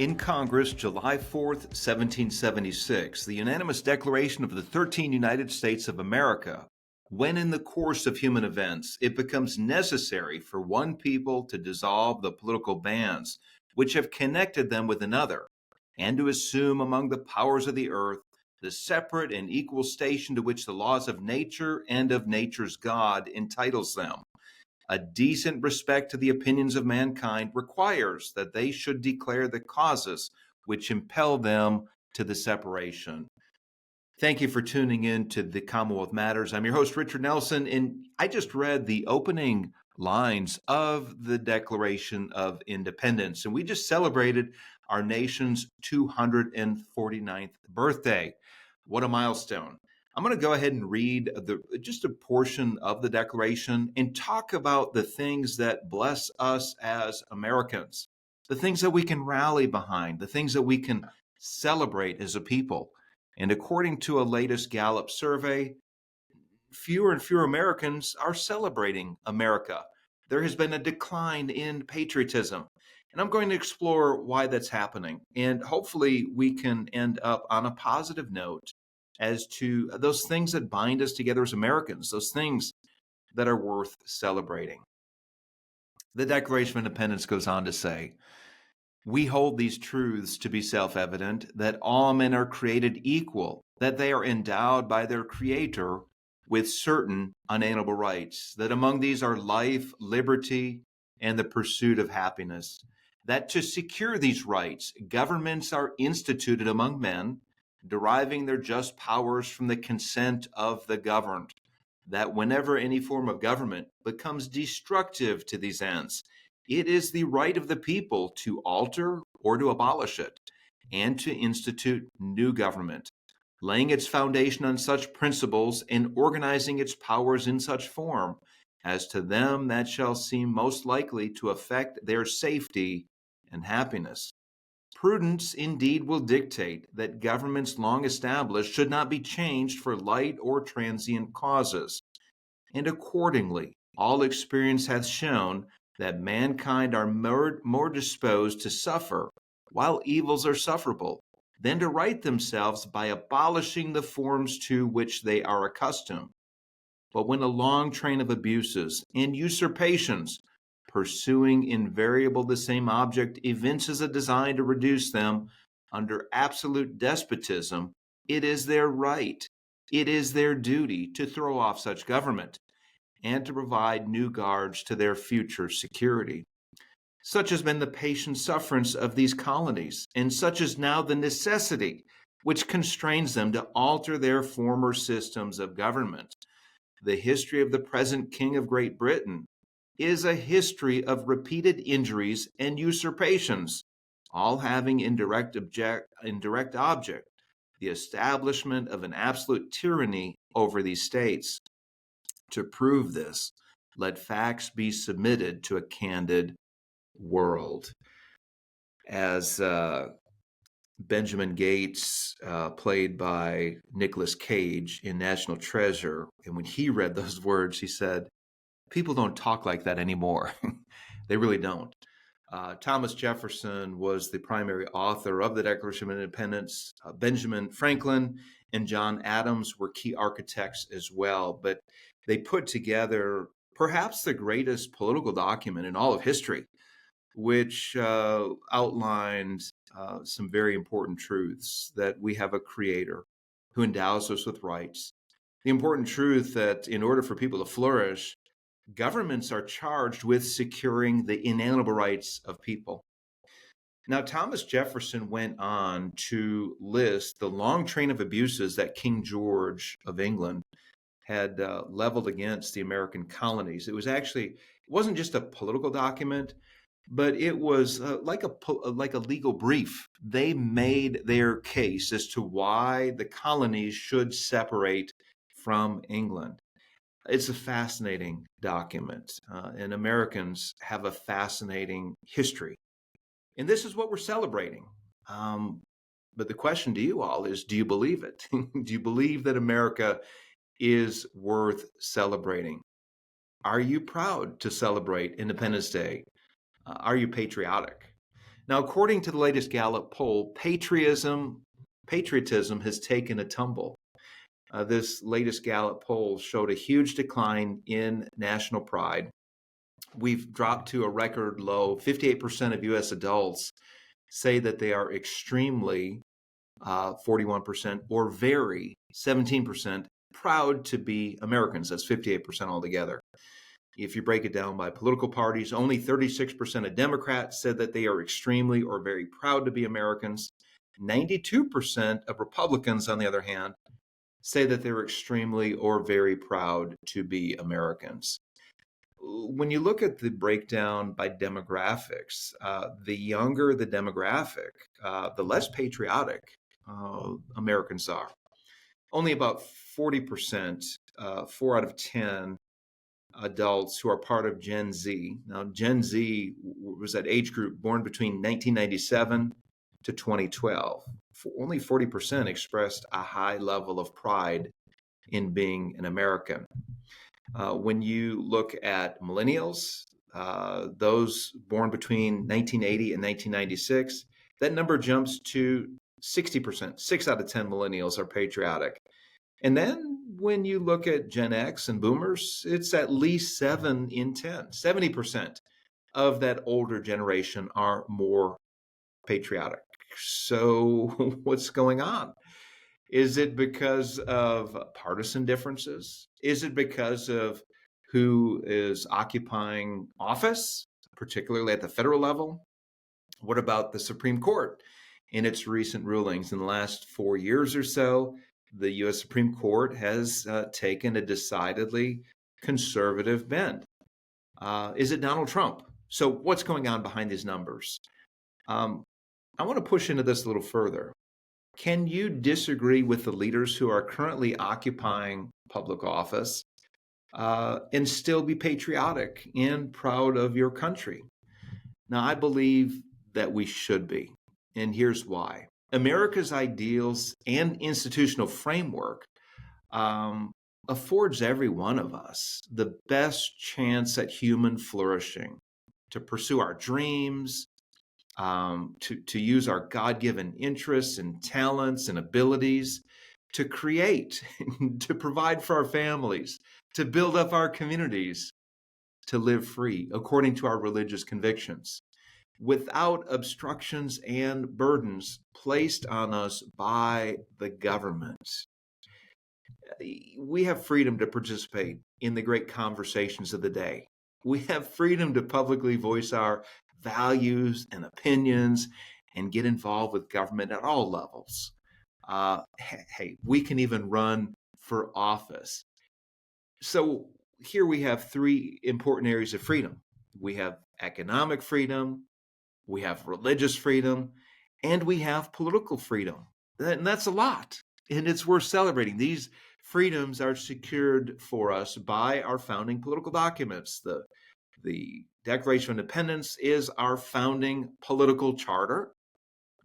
In Congress, July 4th, 1776, the unanimous declaration of the 13 United States of America, when in the course of human events it becomes necessary for one people to dissolve the political bands which have connected them with another, and to assume among the powers of the earth the separate and equal station to which the laws of nature and of nature's God entitles them. A decent respect to the opinions of mankind requires that they should declare the causes which impel them to the separation. Thank you for tuning in to the Commonwealth Matters. I'm your host, Richard Nelson, and I just read the opening lines of the Declaration of Independence, and we just celebrated our nation's 249th birthday. What a milestone. I'm going to go ahead and read just a portion of the Declaration and talk about the things that bless us as Americans, the things that we can rally behind, the things that we can celebrate as a people. And according to a latest Gallup survey, fewer and fewer Americans are celebrating America. There has been a decline in patriotism. And I'm going to explore why that's happening. And hopefully we can end up on a positive note as to those things that bind us together as Americans, those things that are worth celebrating. The Declaration of Independence goes on to say, "We hold these truths to be self-evident, that all men are created equal, that they are endowed by their Creator with certain unalienable rights, that among these are life, liberty, and the pursuit of happiness, that to secure these rights, governments are instituted among men, deriving their just powers from the consent of the governed, that whenever any form of government becomes destructive to these ends, it is the right of the people to alter or to abolish it, and to institute new government, laying its foundation on such principles and organizing its powers in such form as to them that shall seem most likely to affect their safety and happiness. Prudence indeed will dictate that governments long established should not be changed for light or transient causes. And accordingly, all experience hath shown that mankind are more disposed to suffer, while evils are sufferable, than to right themselves by abolishing the forms to which they are accustomed. But when a long train of abuses and usurpations, pursuing invariable the same object, evinces a design to reduce them under absolute despotism, it is their right, it is their duty to throw off such government and to provide new guards to their future security. Such has been the patient sufferance of these colonies, and such is now the necessity which constrains them to alter their former systems of government. The history of the present King of Great Britain is a history of repeated injuries and usurpations, all having in direct object the establishment of an absolute tyranny over these states. To prove this, let facts be submitted to a candid world." As Benjamin Gates, played by Nicolas Cage in National Treasure, and when he read those words, he said, "People don't talk like that anymore." They really don't. Thomas Jefferson was the primary author of the Declaration of Independence. Benjamin Franklin and John Adams were key architects as well, but they put together perhaps the greatest political document in all of history, which outlined some very important truths: that we have a creator who endows us with rights. The important truth that in order for people to flourish, governments are charged with securing the inalienable rights of people. Now, Thomas Jefferson went on to list the long train of abuses that King George of England had leveled against the American colonies. It wasn't just a political document, but it was like a legal brief. They made their case as to why the colonies should separate from England. It's a fascinating document, and Americans have a fascinating history. And this is what we're celebrating. But the question to you all is, do you believe it? Do you believe that America is worth celebrating? Are you proud to celebrate Independence Day? Are you patriotic? Now, according to the latest Gallup poll, patriotism has taken a tumble. This latest Gallup poll showed a huge decline in national pride. We've dropped to a record low. 58% of U.S. adults say that they are extremely, 41%, or very, 17%, proud to be Americans. That's 58% altogether. If you break it down by political parties, only 36% of Democrats said that they are extremely or very proud to be Americans. 92% of Republicans, on the other hand, say that they're extremely or very proud to be Americans. When you look at the breakdown by demographics, the younger the demographic, the less patriotic Americans are. Only about 40%, 4 out of 10 adults who are part of Gen Z. Now, Gen Z was that age group born between 1997 to 2012. Only 40% expressed a high level of pride in being an American. When you look at millennials, those born between 1980 and 1996, that number jumps to 60%. 6 out of 10 millennials are patriotic. And then when you look at Gen X and boomers, it's at least 7 in 10. 70% of that older generation are more patriotic. So what's going on? Is it because of partisan differences? Is it because of who is occupying office, particularly at the federal level? What about the Supreme Court in its recent rulings? In the last 4 years or so, the U.S. Supreme Court has taken a decidedly conservative bend. Is it Donald Trump? So what's going on behind these numbers? I want to push into this a little further. Can you disagree with the leaders who are currently occupying public office and still be patriotic and proud of your country? Now, I believe that we should be, and here's why. America's ideals and institutional framework affords every one of us the best chance at human flourishing, to pursue our dreams, to use our God-given interests and talents and abilities, to create, to provide for our families, to build up our communities, to live free according to our religious convictions, without obstructions and burdens placed on us by the government. We have freedom to participate in the great conversations of the day. We have freedom to publicly voice our values and opinions and get involved with government at all levels. Hey, we can even run for office. So here we have 3 important areas of freedom. We have economic freedom, we have religious freedom, and we have political freedom. And that's a lot, and it's worth celebrating. These freedoms are secured for us by our founding political documents. The Declaration of Independence is our founding political charter.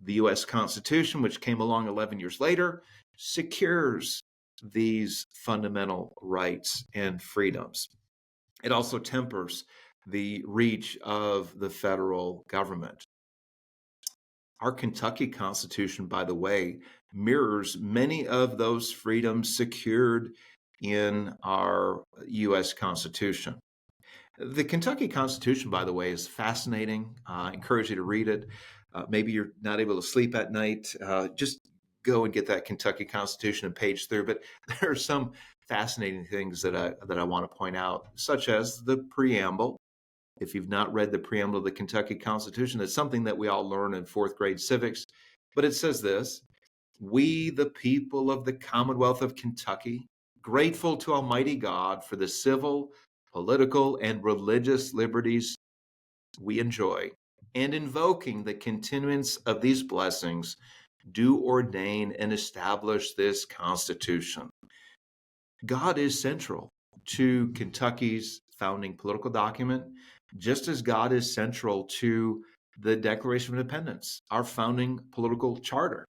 The U.S. Constitution, which came along 11 years later, secures these fundamental rights and freedoms. It also tempers the reach of the federal government. Our Kentucky Constitution, by the way, mirrors many of those freedoms secured in our U.S. Constitution. The Kentucky Constitution, by the way, is fascinating. I encourage you to read it. Maybe you're not able to sleep at night. Just go and get that Kentucky Constitution and page through. But there are some fascinating things that I want to point out, such as the preamble. If you've not read the preamble of the Kentucky Constitution, it's something that we all learn in 4th grade civics. But it says this: "We, the people of the Commonwealth of Kentucky, grateful to Almighty God for the civil, political, and religious liberties we enjoy, and invoking the continuance of these blessings, do ordain and establish this Constitution." God is central to Kentucky's founding political document, just as God is central to the Declaration of Independence, our founding political charter.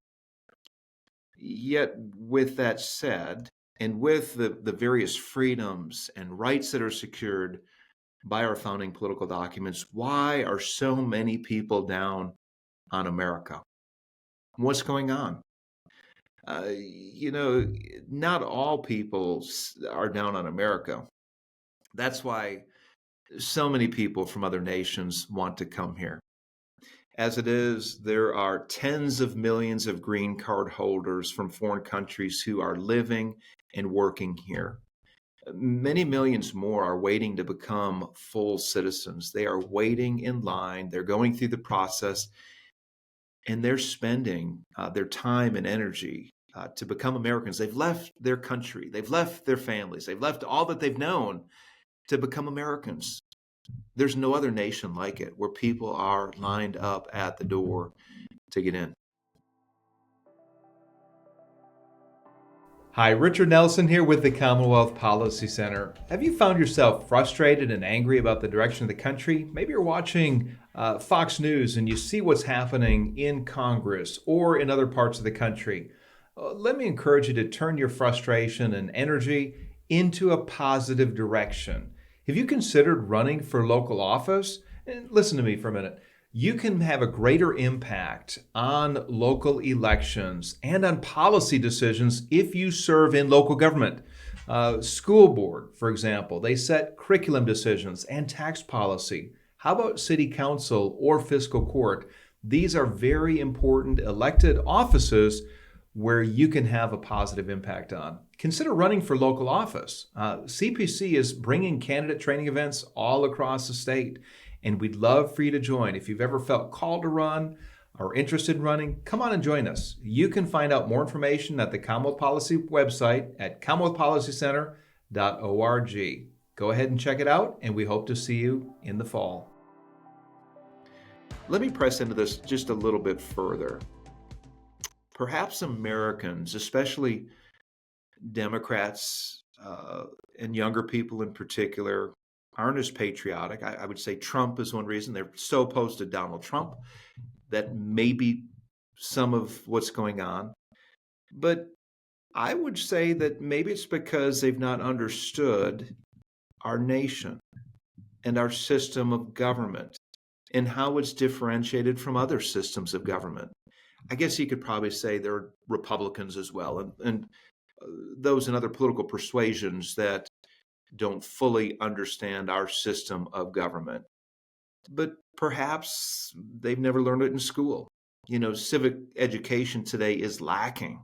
Yet, with that said, and with the various freedoms and rights that are secured by our founding political documents, why are so many people down on America. What's going on? You know, not all people are down on America. That's why so many people from other nations want to come here. As it is, there are tens of millions of green card holders from foreign countries who are living and working here. Many millions more are waiting to become full citizens. They are waiting in line, they're going through the process, and they're spending their time and energy to become Americans. They've left their country, they've left their families, they've left all that they've known to become Americans. There's no other nation like it where people are lined up at the door to get in. Hi, Richard Nelson here with the Commonwealth Policy Center. Have you found yourself frustrated and angry about the direction of the country? Maybe you're watching Fox News and you see what's happening in Congress or in other parts of the country. Let me encourage you to turn your frustration and energy into a positive direction. Have you considered running for local office? And listen to me for a minute. You can have a greater impact on local elections and on policy decisions if you serve in local government. School board, for example, they set curriculum decisions and tax policy. How about city council or fiscal court? These are very important elected offices where you can have a positive impact on. Consider running for local office. CPC is bringing candidate training events all across the state, and we'd love for you to join. If you've ever felt called to run or interested in running, come on and join us. You can find out more information at the Commonwealth Policy website at commonwealthpolicycenter.org. Go ahead and check it out, and we hope to see you in the fall. Let me press into this just a little bit further. Perhaps Americans, especially Democrats and younger people in particular, aren't as patriotic. I would say Trump is one reason. They're so opposed to Donald Trump that may be some of what's going on. But I would say that maybe it's because they've not understood our nation and our system of government and how it's differentiated from other systems of government. I guess you could probably say there are Republicans as well, and those and other political persuasions that don't fully understand our system of government. But perhaps they've never learned it in school. You know, civic education today is lacking.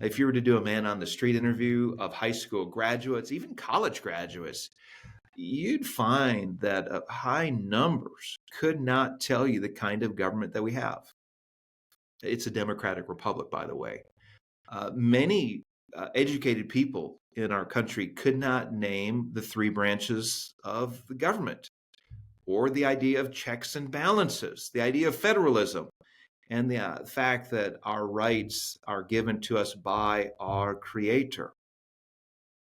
If you were to do a man on the street interview of high school graduates, even college graduates, you'd find that high numbers could not tell you the kind of government that we have. It's a democratic republic, by the way. Many educated people in our country could not name the three branches of the government, or the idea of checks and balances, the idea of federalism, and the fact that our rights are given to us by our Creator.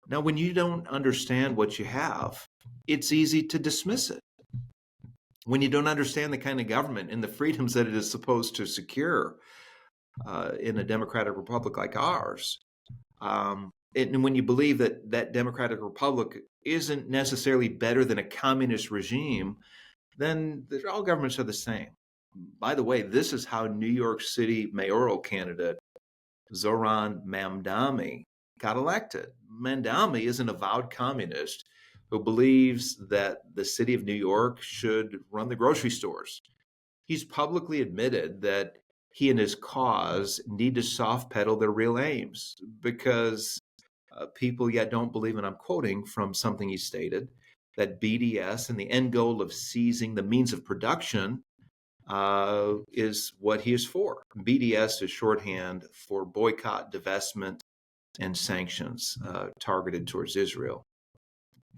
Now, when you don't understand what you have, it's easy to dismiss it. When you don't understand the kind of government and the freedoms that it is supposed to secure in a democratic republic like ours, and when you believe that that democratic republic isn't necessarily better than a communist regime, then all governments are the same. By the way, this is how New York City mayoral candidate Zohran Mamdani got elected. Mamdani is an avowed communist who believes that the city of New York should run the grocery stores. He's publicly admitted that he and his cause need to soft pedal their real aims because people yet don't believe, and I'm quoting from something he stated, that BDS and the end goal of seizing the means of production is what he is for. BDS is shorthand for boycott, divestment, and sanctions targeted towards Israel.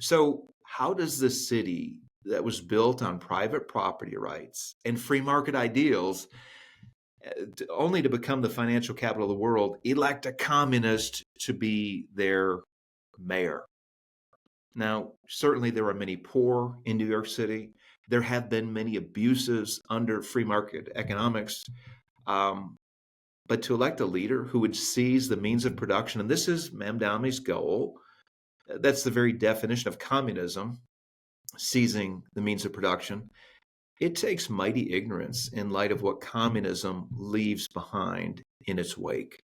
So how does the city that was built on private property rights and free market ideals, only to become the financial capital of the world, elect a communist to be their mayor? Now, certainly there are many poor in New York City. There have been many abuses under free market economics. But to elect a leader who would seize the means of production, and this is Mamdani's goal, that's the very definition of communism, seizing the means of production. It takes mighty ignorance in light of what communism leaves behind in its wake.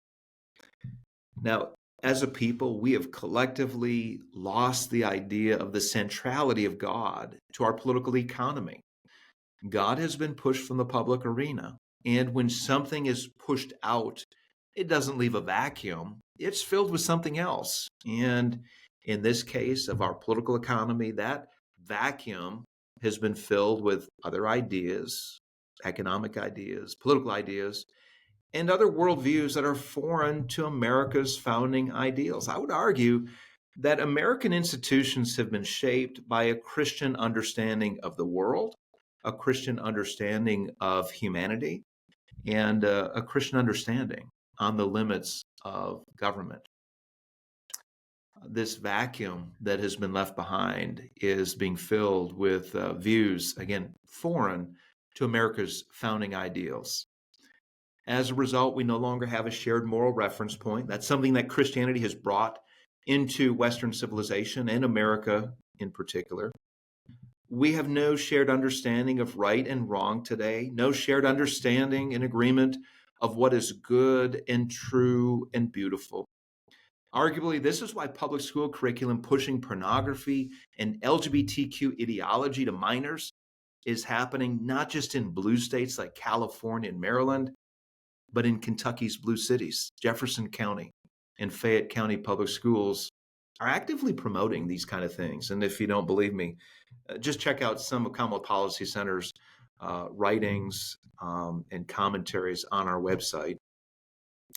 Now, as a people, we have collectively lost the idea of the centrality of God to our political economy. God has been pushed from the public arena. And when something is pushed out, it doesn't leave a vacuum, it's filled with something else. And in this case of our political economy, that vacuum has been filled with other ideas, economic ideas, political ideas, and other worldviews that are foreign to America's founding ideals. I would argue that American institutions have been shaped by a Christian understanding of the world, a Christian understanding of humanity, and a Christian understanding on the limits of government. This vacuum that has been left behind is being filled with views, again, foreign to America's founding ideals. As a result, we no longer have a shared moral reference point. That's something that Christianity has brought into Western civilization and America in particular. We have no shared understanding of right and wrong today, no shared understanding and agreement of what is good and true and beautiful. Arguably, this is why public school curriculum pushing pornography and LGBTQ ideology to minors is happening not just in blue states like California and Maryland, but in Kentucky's blue cities. Jefferson County and Fayette County public schools are actively promoting these kind of things. And if you don't believe me, just check out some of Commonwealth Policy Center's writings and commentaries on our website,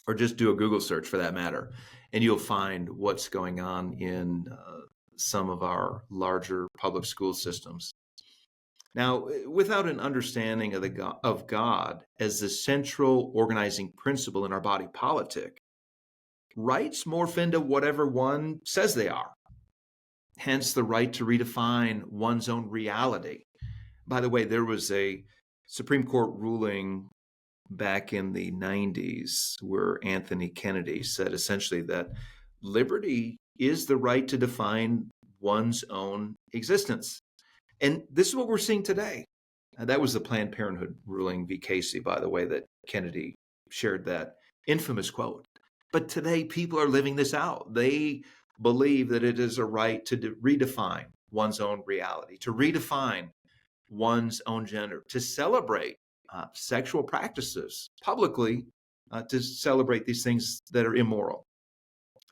or just do a Google search for that matter, and you'll find what's going on in some of our larger public school systems. Now, without an understanding of God as the central organizing principle in our body politic, rights morph into whatever one says they are. Hence the right to redefine one's own reality. By the way, there was a Supreme Court ruling back in the 90s where Anthony Kennedy said essentially that liberty is the right to define one's own existence. And this is what we're seeing today. That was the Planned Parenthood ruling v. Casey, by the way, that Kennedy shared that infamous quote. But today, people are living this out. They believe that it is a right to redefine one's own reality, to redefine one's own gender, to celebrate sexual practices publicly, to celebrate these things that are immoral.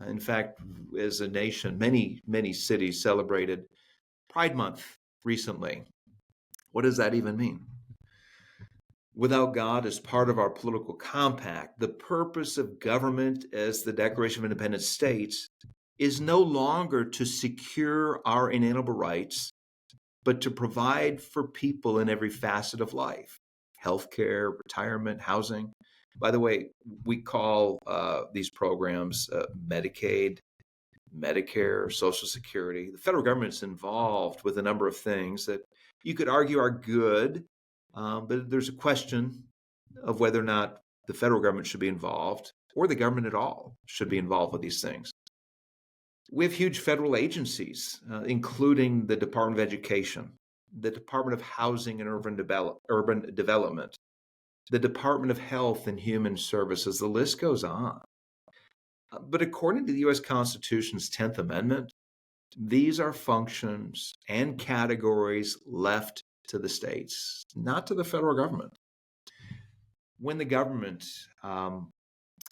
In fact, as a nation, many cities celebrated Pride Month recently. What does that even mean? Without God as part of our political compact, the purpose of government as the Declaration of Independence states is no longer to secure our inalienable rights, but to provide for people in every facet of life: healthcare, retirement, housing. By the way, we call these programs Medicaid, Medicare, Social Security. The federal government's involved with a number of things that you could argue are good, but there's a question of whether or not the federal government should be involved, or the government at all should be involved with these things. We have huge federal agencies, including the Department of Education, the Department of Housing and Urban Development, the Department of Health and Human Services. The list goes on. But according to the U.S. Constitution's 10th Amendment, these are functions and categories left to the states, not to the federal government. When the government,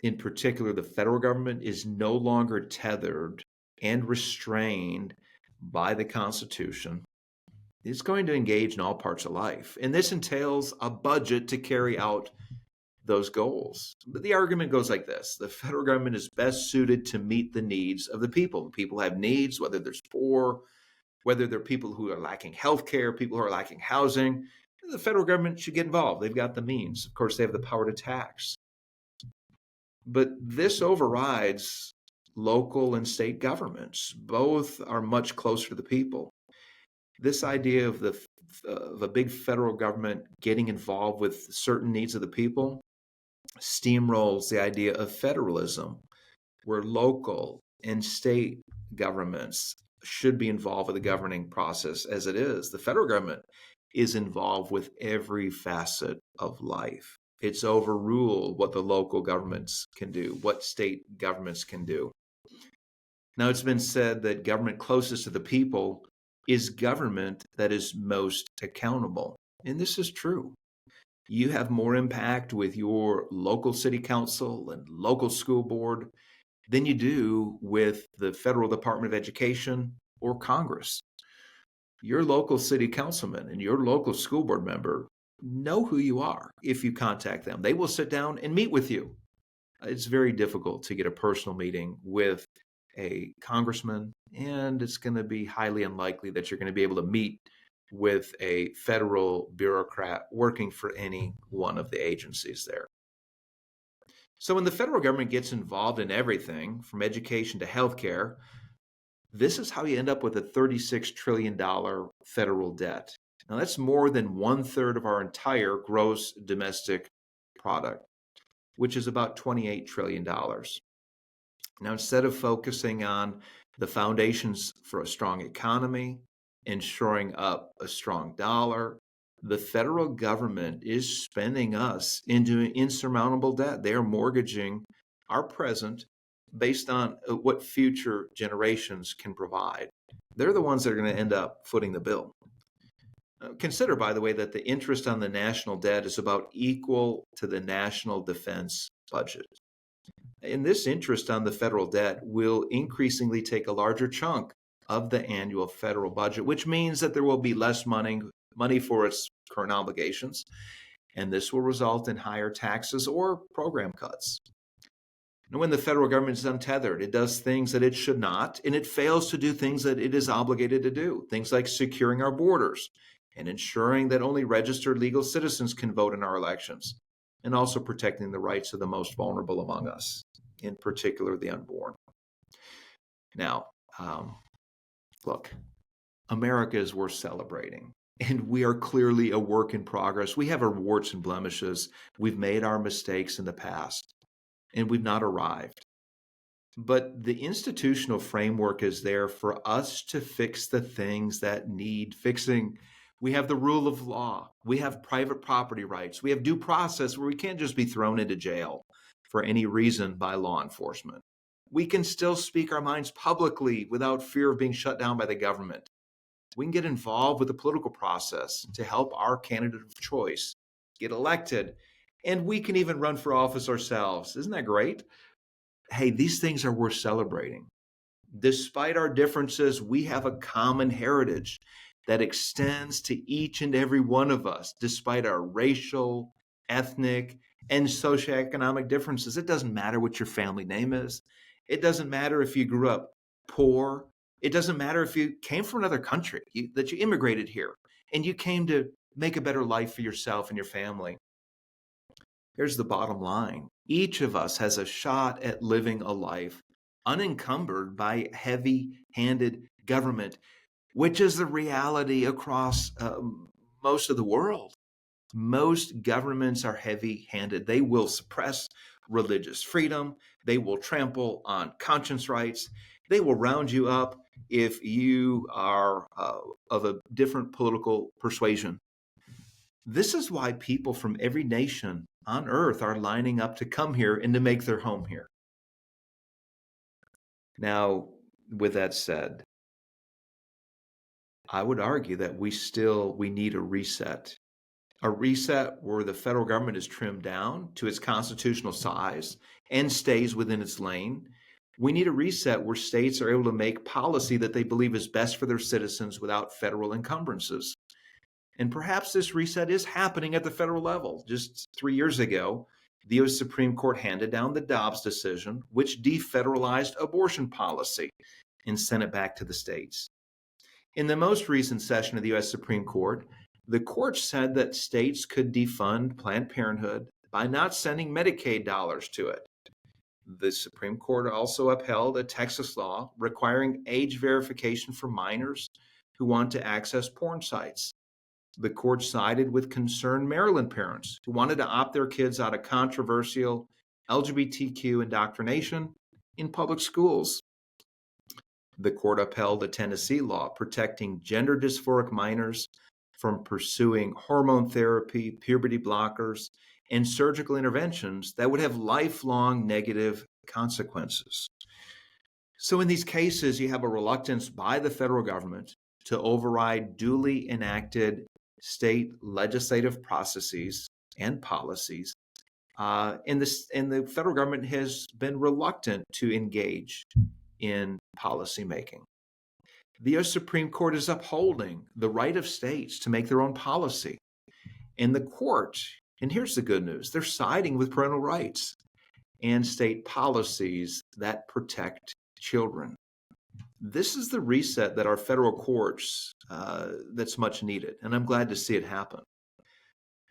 in particular the federal government, is no longer tethered and restrained by the Constitution, it's going to engage in all parts of life. And this entails a budget to carry out those goals. But the argument goes like this: the federal government is best suited to meet the needs of the people. People have needs, whether there's poor, whether they're people who are lacking health care, people who are lacking housing. The federal government should get involved. They've got the means. Of course, they have the power to tax. But this overrides local and state governments. Both are much closer to the people. This idea of a big federal government getting involved with certain needs of the people steamrolls the idea of federalism, where local and state governments should be involved with the governing process as it is. The federal government is involved with every facet of life. It's overruled what the local governments can do, what state governments can do. Now, it's been said that government closest to the people is government that is most accountable. And this is true. You have more impact with your local city council and local school board than you do with the federal Department of Education or Congress. Your local city councilman and your local school board member know who you are if you contact them. They will sit down and meet with you. It's very difficult to get a personal meeting with a congressman, and it's going to be highly unlikely that you're going to be able to meet with a federal bureaucrat working for any one of the agencies there. So when the federal government gets involved in everything from education to healthcare, this is how you end up with a $36 trillion federal debt. Now, that's more than 1/3 of our entire gross domestic product, which is about $28 trillion. Now, instead of focusing on the foundations for a strong economy and shoring up a strong dollar, the federal government is spending us into insurmountable debt. They are mortgaging our present based on what future generations can provide. They're the ones that are going to end up footing the bill. Consider, by the way, that the interest on the national debt is about equal to the national defense budget. And this interest on the federal debt will increasingly take a larger chunk of the annual federal budget, which means that there will be less money for its current obligations, and this will result in higher taxes or program cuts. And when the federal government is untethered, it does things that it should not, and it fails to do things that it is obligated to do, things like securing our borders and ensuring that only registered legal citizens can vote in our elections, and also protecting the rights of the most vulnerable among us, in particular the unborn. Now, look, America is worth celebrating, and we are clearly a work in progress. We have our warts and blemishes. We've made our mistakes in the past, and we've not arrived. But the institutional framework is there for us to fix the things that need fixing. We have the rule of law. We have private property rights. We have due process where we can't just be thrown into jail for any reason by law enforcement. We can still speak our minds publicly without fear of being shut down by the government. We can get involved with the political process to help our candidate of choice get elected. And we can even run for office ourselves. Isn't that great? Hey, these things are worth celebrating. Despite our differences, we have a common heritage that extends to each and every one of us, despite our racial, ethnic, and socioeconomic differences. It doesn't matter what your family name is. It doesn't matter if you grew up poor. It doesn't matter if you came from another country, that you immigrated here, and you came to make a better life for yourself and your family. Here's the bottom line. Each of us has a shot at living a life unencumbered by heavy-handed government, which is the reality across most of the world. Most governments are heavy-handed. They will suppress religious freedom. They will trample on conscience rights. They will round you up if you are of a different political persuasion. This is why people from every nation on earth are lining up to come here and to make their home here. Now, with that said, I would argue that we need a reset where the federal government is trimmed down to its constitutional size and stays within its lane. We need a reset where states are able to make policy that they believe is best for their citizens without federal encumbrances. And perhaps this reset is happening at the federal level. Just 3 years ago, the U.S. Supreme Court handed down the Dobbs decision, which defederalized abortion policy and sent it back to the states. In the most recent session of the U.S. Supreme Court, the court said that states could defund Planned Parenthood by not sending Medicaid dollars to it. The Supreme Court also upheld a Texas law requiring age verification for minors who want to access porn sites. The court sided with concerned Maryland parents who wanted to opt their kids out of controversial LGBTQ indoctrination in public schools. The court upheld a Tennessee law protecting gender dysphoric minors from pursuing hormone therapy, puberty blockers, and surgical interventions that would have lifelong negative consequences. So, in these cases, you have a reluctance by the federal government to override duly enacted state legislative processes and policies. And the federal government has been reluctant to engage in policymaking. The U.S. Supreme Court is upholding the right of states to make their own policy. And the court, and here's the good news, they're siding with parental rights and state policies that protect children. This is the reset that our federal courts, that's much needed, and I'm glad to see it happen.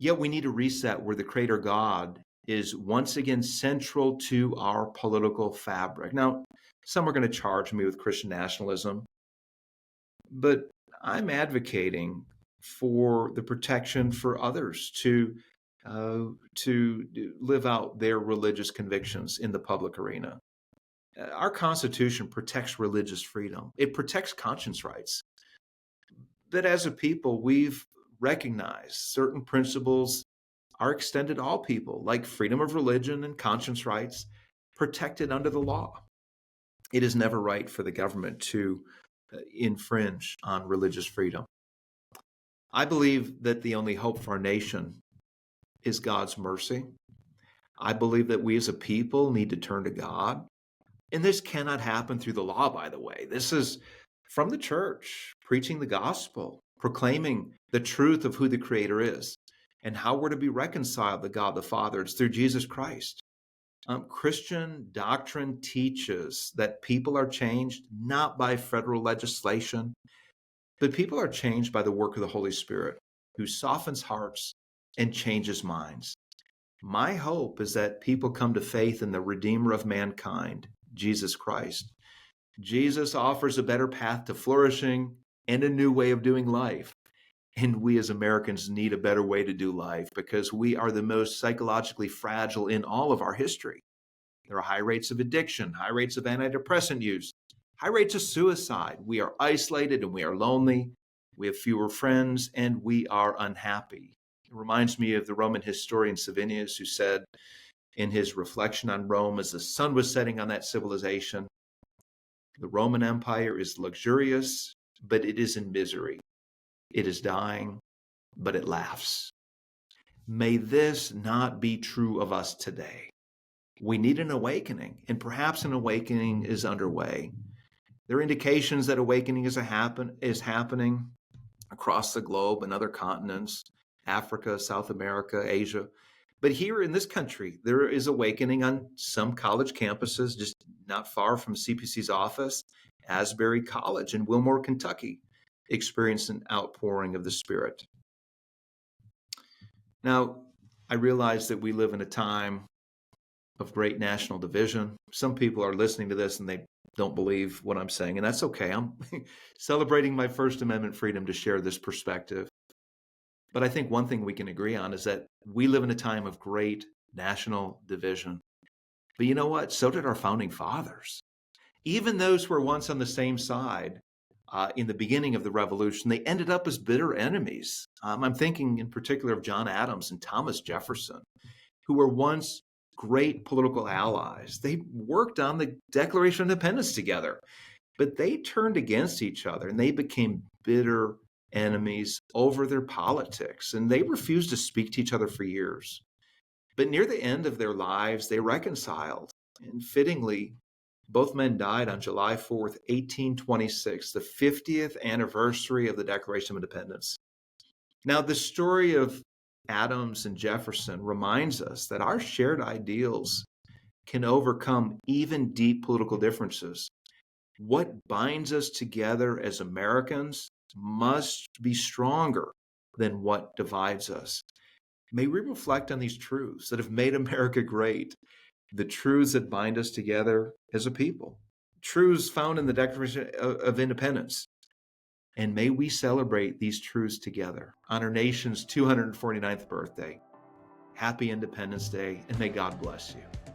Yet we need a reset where the Creator God is once again central to our political fabric. Now, some are going to charge me with Christian nationalism, but I'm advocating for the protection for others to live out their religious convictions in the public arena. Our Constitution protects religious freedom. It protects conscience rights. But as a people, we've recognized certain principles are extended to all people, like freedom of religion and conscience rights, protected under the law. It is never right for the government to infringe on religious freedom. I believe that the only hope for our nation is God's mercy. I believe that we as a people need to turn to God. And this cannot happen through the law, by the way. This is from the church, preaching the gospel, proclaiming the truth of who the Creator is and how we're to be reconciled to God the Father. It's through Jesus Christ. Christian doctrine teaches that people are changed not by federal legislation, but people are changed by the work of the Holy Spirit, who softens hearts and changes minds. My hope is that people come to faith in the Redeemer of mankind, Jesus Christ. Jesus offers a better path to flourishing and a new way of doing life. And we as Americans need a better way to do life because we are the most psychologically fragile in all of our history. There are high rates of addiction, high rates of antidepressant use, high rates of suicide. We are isolated and we are lonely. We have fewer friends and we are unhappy. It reminds me of the Roman historian Savinius, who said in his reflection on Rome as the sun was setting on that civilization, the Roman Empire is luxurious, but it is in misery. It is dying, but it laughs. May this not be true of us today. We need an awakening, and perhaps an awakening is underway. There are indications that awakening is happening across the globe and other continents, Africa, South America, Asia. But here in this country, there is awakening on some college campuses, just not far from CPC's office. Asbury College in Wilmore, Kentucky, experienced an outpouring of the Spirit. Now, I realize that we live in a time of great national division. Some people are listening to this and they don't believe what I'm saying, and that's okay. I'm celebrating my First Amendment freedom to share this perspective. But I think one thing we can agree on is that we live in a time of great national division. But you know what? So did our founding fathers. Even those who were once on the same side in the beginning of the revolution, they ended up as bitter enemies. I'm thinking in particular of John Adams and Thomas Jefferson, who were once great political allies. They worked on the Declaration of Independence together, but they turned against each other and they became bitter enemies over their politics, and they refused to speak to each other for years. But near the end of their lives, they reconciled, and fittingly, both men died on July 4th, 1826, the 50th anniversary of the Declaration of Independence. Now, the story of Adams and Jefferson reminds us that our shared ideals can overcome even deep political differences. What binds us together as Americans must be stronger than what divides us. May we reflect on these truths that have made America great, the truths that bind us together as a people, truths found in the Declaration of Independence. And may we celebrate these truths together on our nation's 249th birthday. Happy Independence Day, and may God bless you.